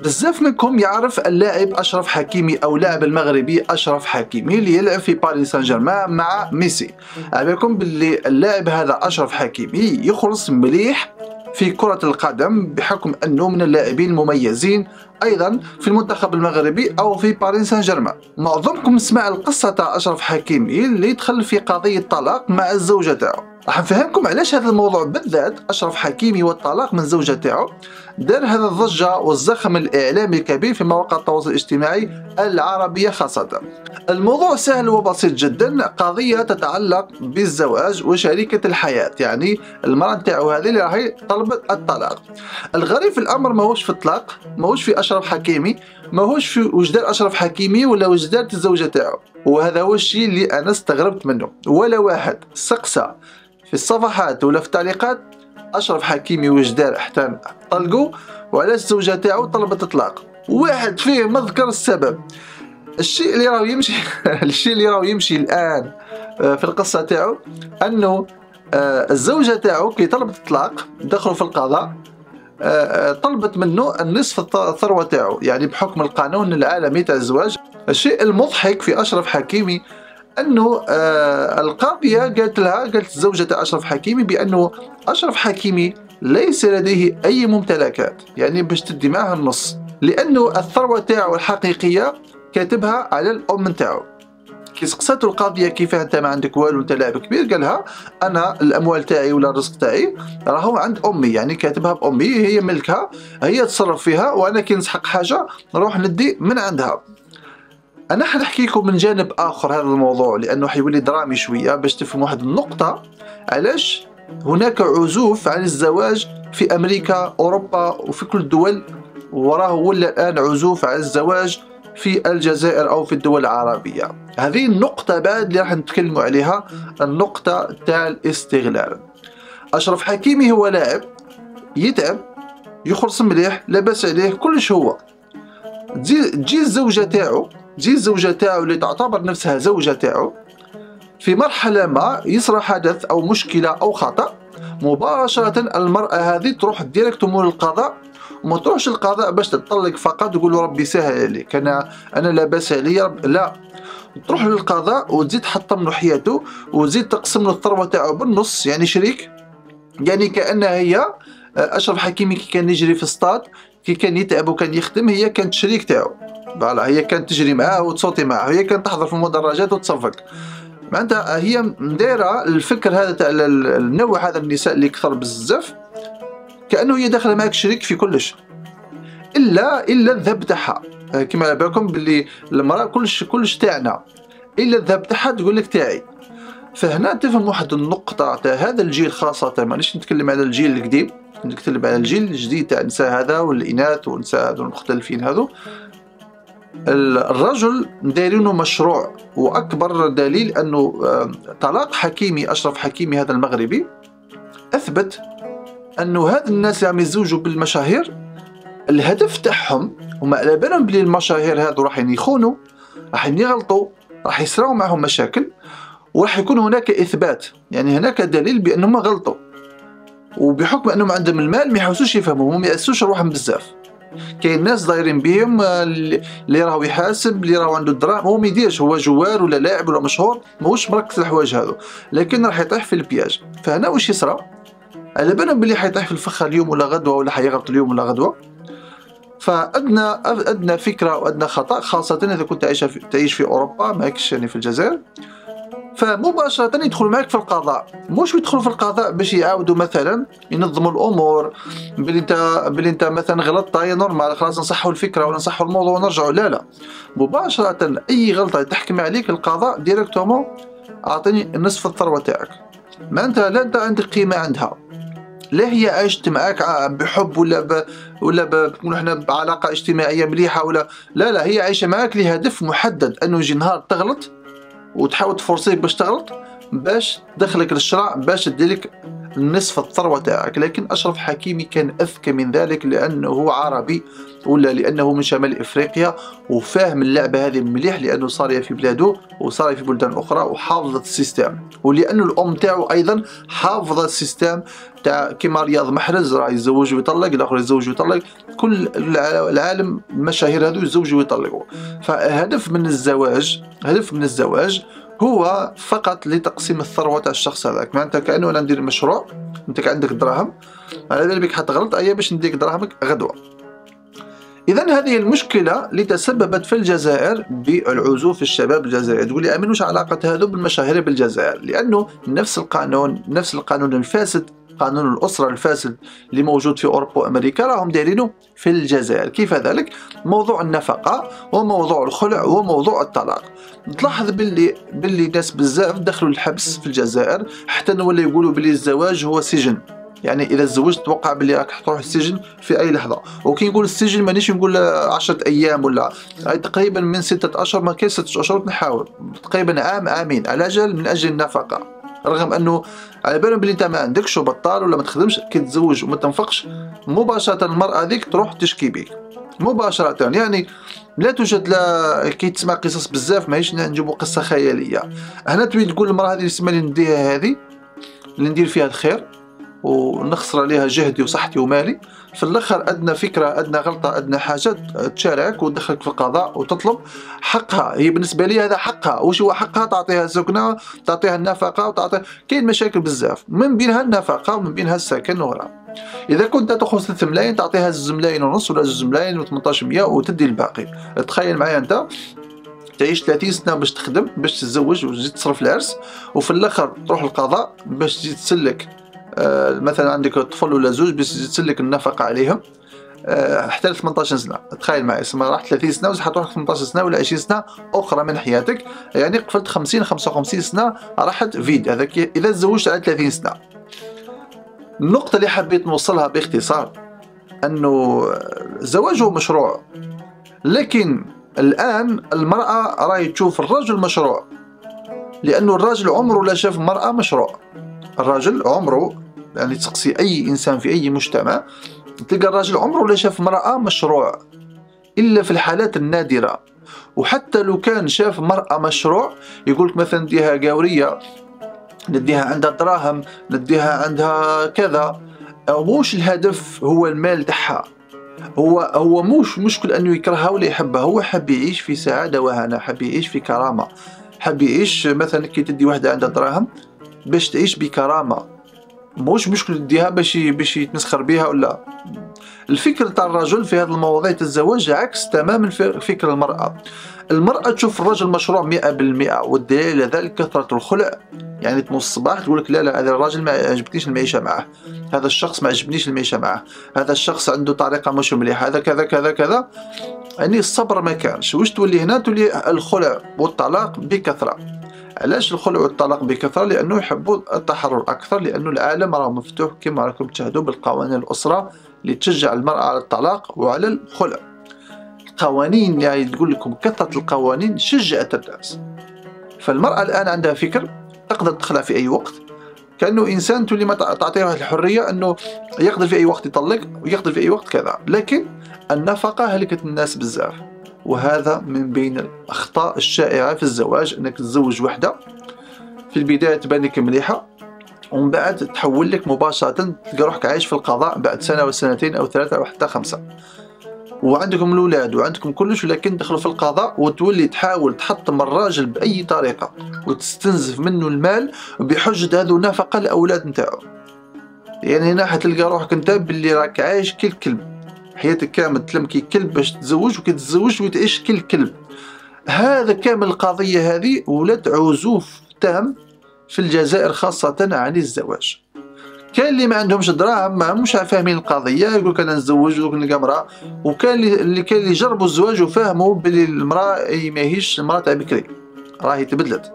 بزاف منكم يعرف اللاعب أشرف حكيمي أو اللاعب المغربي أشرف حكيمي اللي يلعب في باريس سان جيرمان مع ميسي. عليكم باللي اللاعب هذا أشرف حكيمي يخلص مليح في كرة القدم بحكم أنه من اللاعبين المميزين أيضا في المنتخب المغربي أو في باريس سان جيرمان. معظمكم سمع القصة تاع أشرف حكيمي اللي دخل في قضية طلاق مع الزوجة تاعو. راح نفهمكم علاش هذا الموضوع بالذات أشرف حكيمي والطلاق من زوجة تاعو دار هذا الضجة والزخم الإعلامي الكبير في مواقع التواصل الاجتماعي العربية خاصة. الموضوع سهل وبسيط جدا، قضية تتعلق بالزواج وشريكة الحياة، يعني المرأة تاعو هذه اللي راهي طلبت الطلاق. الغريب في الأمر ماهوش في الطلاق، ماهوش في أشرف حكيمي، ماهوش في واش دار أشرف حكيمي ولا واش دارت الزوجة تاعو. وهذا هو الشيء اللي أنا استغربت منه. ولا واحد سقسى في الصفحات ولا في التعليقات أشرف حكيمي واش دار حتى طلقوا وعلاش الزوجة تاعو طلبت الطلاق. واحد فيه مذكر السبب. الشيء اللي راه يمشي الشيء اللي راه يمشي الآن في القصة تاعو أنه الزوجة تاعو كي طلبت الطلاق دخلوا في القضاء، طلبت منه النصف الثروة تاعو، يعني بحكم القانون العالمي تاع الزواج. الشيء المضحك في أشرف حكيمي أنه القاضية قالت الزوجة تاع أشرف حكيمي بأنه أشرف حكيمي ليس لديه أي ممتلكات، يعني باش تدي معها النص، لأنه الثروة تاعو الحقيقية كاتبها على الأم تاعو. كي سقساتو القاضية كيفاه انت ما عندك والو انت لاعب كبير، قالها انا الاموال تاعي ولا الرزق تاعي راهو عند امي، يعني كاتبها بامي، هي ملكها، هي تصرف فيها، وانا كي نسحق حاجه نروح ندي من عندها. انا حنحكي لكم من جانب اخر هذا الموضوع لانه حيولي درامي شويه باش تفهموا واحد النقطه، علاش هناك عزوف عن الزواج في امريكا اوروبا وفي كل الدول، وراه ولا الان عزوف عن الزواج في الجزائر أو في الدول العربية. هذه النقطة بعد اللي راح نتكلموا عليها، النقطة تاع الاستغلال. أشرف حكيمي هو لاعب يتعب يخلص مليح لاباس عليه كلش، هو تجي الزوجة تاعو اللي تعتبر نفسها زوجة تاعو في مرحلة ما يصرى حدث أو مشكلة أو خطأ، مباشرة المرأة هذه تروح ديريكت مول القضاء، وما تروحش القضاء باش تطلق فقط وتقول له ربي سهل عليك انا لاباس عليا، لا، تروح للقضاء وتزيد تحطم له حياته وتزيد تقسم له الثروه تاعو بالنص، يعني شريك، يعني كانها هي أشرف حكيمي كي كان يجري في السطاد، كي كان يتعب وكان يخدم، هي كانت شريك تاعو، فوالا هي كانت تجري معاه وتصوتي معاه، هي كانت تحضر في المدرجات وتصفق. معناتها هي مدايره الفكر هذا تاع النوع هذا النساء اللي كثر بزاف، كأنه هي داخله معك شريك في كلش، الا الذهب تاعها. كما على بالكم باللي المراه كلش تاعنا، الا الذهب تاعها تقول لك تاعي. فهنا تفهم واحد النقطه تاع هذا الجيل خاصه، مانيش نتكلم على الجيل القديم، نتكلم على الجيل الجديد تاع النساء هذا والاناث والنساء هذو المختلفين هذو. الرجل دايرينه مشروع، واكبر دليل انه طلاق حكيمي اشرف حكيمي هذا المغربي اثبت انه هاد الناس اللي عم يتزوجوا بالمشاهير الهدف تاعهم هما على بالهم بلي المشاهير هادو راح يخونوا، راح يغلطوا، راح يصراو معهم مشاكل، وراح يكون هناك اثبات، يعني هناك دليل بانهم غلطوا، وبحكم انهم عندهم المال ما يحوسوش يفهموا، ما يأسوش روحهم بزاف. كاين ناس دايرين بهم اللي راهو يحاسب، اللي راهو عنده الدراهم، هو ما يديرش، هو جوار ولا لاعب ولا مشهور، ماهوش مركز الحوايج هذو، لكن راح يطيح في البياج. فهنا واش يصرى؟ على بالهم بلي حيطيح في الفخ اليوم ولا غدوه، ولا حيغلط اليوم ولا غدوه. فادنى فكره وادنى خطا، خاصه اذا كنت تعيش في اوروبا ماكش يعني في الجزائر، فمباشره يدخلوا معك في القضاء، مش يدخلوا في القضاء باش يعاودوا مثلا ينظموا الامور، بلي انت مثلا غلطت هي نورمال خلاص نصحوا الفكره ولا نصحوا الموضوع ونرجعوا، لا مباشره اي غلطه تحكم عليك القضاء ديريكتومون، اعطيني نصف الثروه تاعك. ما انت لا انت عندك قيمه عندها، لا هي عشت معاك بحب ولا نقولوا احنا بعلاقه اجتماعيه مليحه، ولا لا هي عايشه معاك لهدف محدد، انه يجي نهار تغلط وتحاول تفرصيك باش تغلط، باش تدخلك للشرع، باش تديلك نصف الثروة تاعك. لكن أشرف حكيمي كان أذكى من ذلك، لأنه عربي ولا لأنه من شمال إفريقيا وفاهم اللعبة هذه مليح، لأنه صار في بلاده وصار في بلدان أخرى وحافظت السيستم، ولأنه الأم تاعو أيضا حافظة السيستم تاع كيما رياض محرز راه يتزوج ويطلق، الآخر يتزوج ويطلق، كل العالم المشاهير هذو يتزوجوا ويطلقوا. فهدف من الزواج هو فقط لتقسيم الثروة تاع الشخص هذاك. معناتها كأنه أنا ندير مشروع، أنت عندك دراهم، على بالك حتغلط أيا باش نديك دراهمك غدوة. إذا هذه المشكلة اللي تسببت في الجزائر بالعزوف الشباب الجزائري. تقول لي أمين وش علاقة هذا بالمشاهير بالجزائر؟ لأنه نفس القانون الفاسد، قانون الأسرة الفاسد اللي موجود في أوروبا وأمريكا راهم دايرينه في الجزائر. كيف ذلك؟ موضوع النفقة وموضوع الخلع وموضوع الطلاق. تلاحظ باللي ناس بزاف دخلوا الحبس في الجزائر، حتى ولا يقولوا باللي الزواج هو سجن. يعني اذا تزوجت توقع باللي راك تروح السجن في اي لحظه. وكي نقول السجن مانيش نقول 10 ايام ولا تقريبا من 6 اشهر، ما كاين 6 اشهر نحاول تقريبا عامين على اجل من اجل النفقه. رغم انه على بالهم بلي انت ما عندكش وبطال ولا ما تخدمش، كي تتزوج وما تنفقش مباشره المراه ذيك تروح تشكي بك مباشره. يعني لا توجد، لا كي تسمع قصص بزاف ماهيش نجيبوا قصه خياليه. هنا تريد تقول المراه هذه اسمها لي نديها، هذه اللي ندير فيها الخير ونخسر عليها جهدي وصحتي ومالي، في الاخر ادنى فكره ادنى غلطه ادنى حاجه تشارك وتدخلك في القضاء وتطلب حقها. هي بالنسبه لي هذا حقها. وش هو حقها؟ تعطيها السكنه، تعطيها النفقه، وتعطيها كاين مشاكل بزاف من بينها النفقه ومن بينها السكن وغيرها. اذا كنت تاخذ 3 ملايين تعطيها 2 ملايين ونص ولا 2 ملايين و1800 وتدي الباقي. تخيل معايا انت تعيش 30 سنه باش تخدم باش تتزوج وتزيد تصرف العرس، وفي الاخر تروح القضاء باش تزيد تسلك مثلا عندك طفل ولا زوج باش تسلك النفقه عليهم حتى 18 سنه. تخيل معي اسمها راح 30 سنه وزح تروح 18 سنه ولا 20 سنه اخرى من حياتك، يعني قفلت 55 سنه راحت فيد. هذاك اذا تزوجت على 30 سنه. النقطه اللي حبيت نوصلها باختصار انه الزواج هو مشروع، لكن الان المراه راهي تشوف الرجل مشروع، لانه الراجل عمره لا شاف المراه مشروع. الراجل عمره، يعني تسقسي اي انسان في اي مجتمع تلقى الراجل عمره لا شاف مرأة مشروع الا في الحالات النادرة. وحتى لو كان شاف مرأة مشروع يقولك مثلا نديها قاورية، نديها عندها دراهم، نديها عندها كذا. موش الهدف هو المال تاعها، هو موش مشكل انه يكرهها ولا يحبها، هو حب يعيش في سعادة وهنا، حب يعيش في كرامة، حب يعيش مثلا كي تدي واحدة عندها دراهم باش تعيش بكرامة، موش مشكل تديها باش يتمسخر بها ولا. الفكر تاع الرجل في هذه المواضيع الزواج عكس تماما فكر المرأة. المرأة تشوف الرجل مشروع 100%، والدليل على ذلك كثرة الخلع. يعني تموت الصباح تقول لك لا هذا الراجل ما عجبتنيش المعيشة معه، هذا الشخص ما عجبنيش المعيشة معه، هذا الشخص عنده طريقة مش مليحة، هذا كذا كذا كذا. يعني الصبر ما كانش. واش تولي هنا؟ تولي الخلع والطلاق بكثرة. علاش الخلع والطلاق بكثرة؟ لأنه يحبوا التحرر أكثر، لأنه العالم راه مفتوح كما راكم تشاهدوا بالقوانين الأسرة اللي تشجع المرأة على الطلاق وعلى الخلع. القوانين يعني تقول لكم كثرة القوانين شجعت الناس. فالمرأة الآن عندها فكر تقدر تخلع في أي وقت، كأنه إنسان تولي ما تعطيه الحرية أنه يقدر في أي وقت يطلق ويقدر في أي وقت كذا. لكن النفقة هلكت الناس بزاف، وهذا من بين الأخطاء الشائعة في الزواج. أنك تتزوج وحدة في البداية تبان لك مليحة، ومن بعد تحول لك مباشرة تلقى روحك عايش في القضاء بعد سنة وسنتين أو 3 أو حتى 5، وعندكم الأولاد وعندكم كلش، ولكن دخلوا في القضاء وتولي تحاول تحطم الراجل بأي طريقة وتستنزف منه المال بحجة هذو نفقة الأولاد نتاعو. يعني هنا حتلقى روحك انت باللي راك عايش كل كلب، حياتك كامل تلمكي كلب باش تتزوج، وكي تتزوج وتعيش كل كلب. هذا كامل القضية هذه ولات عزوف تام في الجزائر خاصة عن الزواج. كان اللي ما عندهمش دراهم ما همش فاهمين القضية، يقولك أنا نتزوج يقولك نلقى امرأة. وكان اللي جربوا الزواج وفهموا بلي المرأة ماهيش المرأة تاع بكري، راهي تبدلت،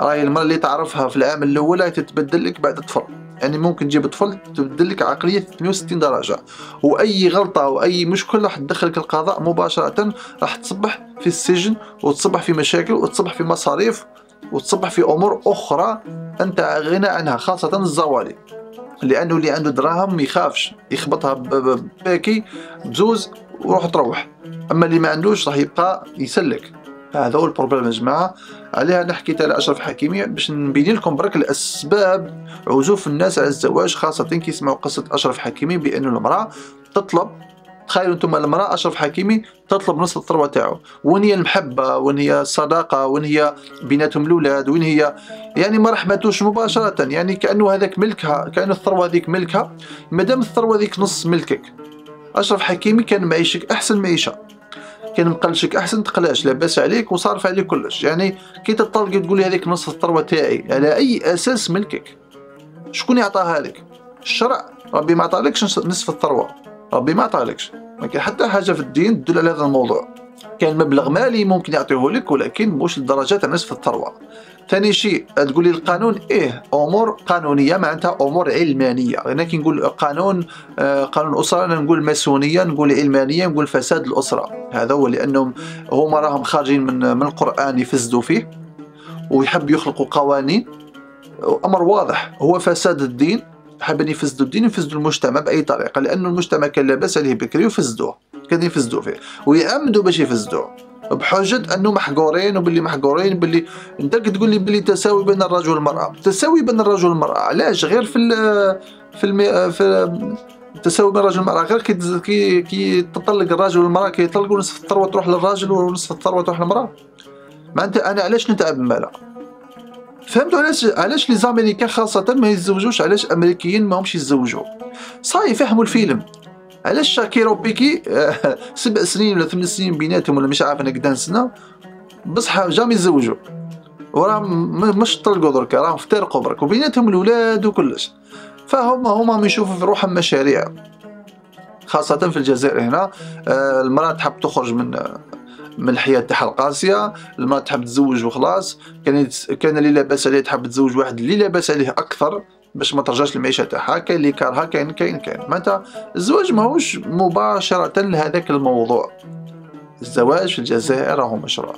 راهي المرأة اللي تعرفها في العام الأول راهي تتبدل لك بعد طفل. يعني ممكن تجيب طفل تبدل لك عقلية 360 درجة، وأي غلطة وأي مشكلة راح تدخلك القضاء مباشرة، راح تصبح في السجن وتصبح في مشاكل وتصبح في مصاريف وتصبح في أمور أخرى أنت غنى عنها، خاصة الزوالي. لانه اللي عنده دراهم ما يخافش يخبطها باكي بزوز وروح تروح، اما اللي ما عندوش راح يبقى يسلك. هذا هو البروبليم يا جماعه. عليها انا حكيت على اشرف حكيمي باش نبين لكم برك الاسباب عزوف الناس على الزواج، خاصه كي يسمعوا قصه اشرف حكيمي بانه المراه تطلب. تخيلوا انتم المراه اشرف حكيمي تطلب نصف الثروه تاعو، وين هي المحبه، وين هي الصداقه، وين هي بيناتهم الاولاد، وين هي يعني ما رحمتوش مباشره، يعني كانه هذاك ملكها، كأن الثروه هذيك ملكها. مادام الثروه هذيك نص ملكك، اشرف حكيمي كان معيشك احسن معيشه، كان مقلشك احسن تقلاش، لاباس عليك وصارف عليك كلش. يعني كي تطلقي تقول لي هذيك نصف الثروه تاعي، على اي اساس ملكك؟ شكون يعطاها لك؟ الشرع. ربي ما عطالكش نصف الثروه، ربي ما عطالكش، ما كاين حتى حاجه في الدين تدل على هذا الموضوع. كان مبلغ مالي ممكن يعطيه لك، ولكن مش لدرجه تاع نصف الثروه. ثاني شيء تقول لي القانون، امور قانونيه معناتها امور علمانيه. انا كي نقول قانون اسره انا نقول ماسونيه، نقول علمانيه، نقول فساد الاسره. هذا هو لانهم هما راهم خارجين من القران يفسدوا فيه ويحب يخلقوا قوانين. امر واضح هو فساد الدين، حابين يفسدوا الدين ويفسدوا المجتمع باي طريقه، لانه المجتمع كان لاباس عليه بكري وفسدوه، كان يفسدوا فيه ويعمدوا باش يفسدوه بحجه انه محقورين، وباللي محقورين باللي انت تقول لي باللي تساوي بين الرجل والمراه. تساوي بين الرجل والمراه علاش؟ غير في التساوي بين الرجل والمراه، غير كي تطلق الرجل والمراه كي يطلقوا نصف الثروه تروح للراجل ونصف الثروه تروح للمراه. ما انت انا علاش نتعب المال؟ فهمتوا علاش لي زاميريكان خاصه ما يتزوجوش؟ علاش الامريكيين ما همش يتزوجوا؟ صاي فهموا الفيلم. علاش شاكيرا وبيكي 7 سنين ولا 8 سنين بيناتهم ولا مش عارف انا قدام سنه بصح جامي يتزوجوا، وراهم مش طلقوا دركا، راهم افترقوا برك وبيناتهم الاولاد وكلش. فهم يشوفوا في روحهم مشاريع، خاصه في الجزائر هنا. المراه تحب تخرج من الحياه تاعها القاسيه، المراه تحب تزوج وخلاص. كان اللي لاباس عليه تحب تزوج واحد اللي لاباس عليه اكثر باش ما ترجعش المعيشه تاعها. كاين اللي كارها، كاين معناتها الزواج ماهوش مباشره لهذاك الموضوع. الزواج في الجزائر راهو مشروع.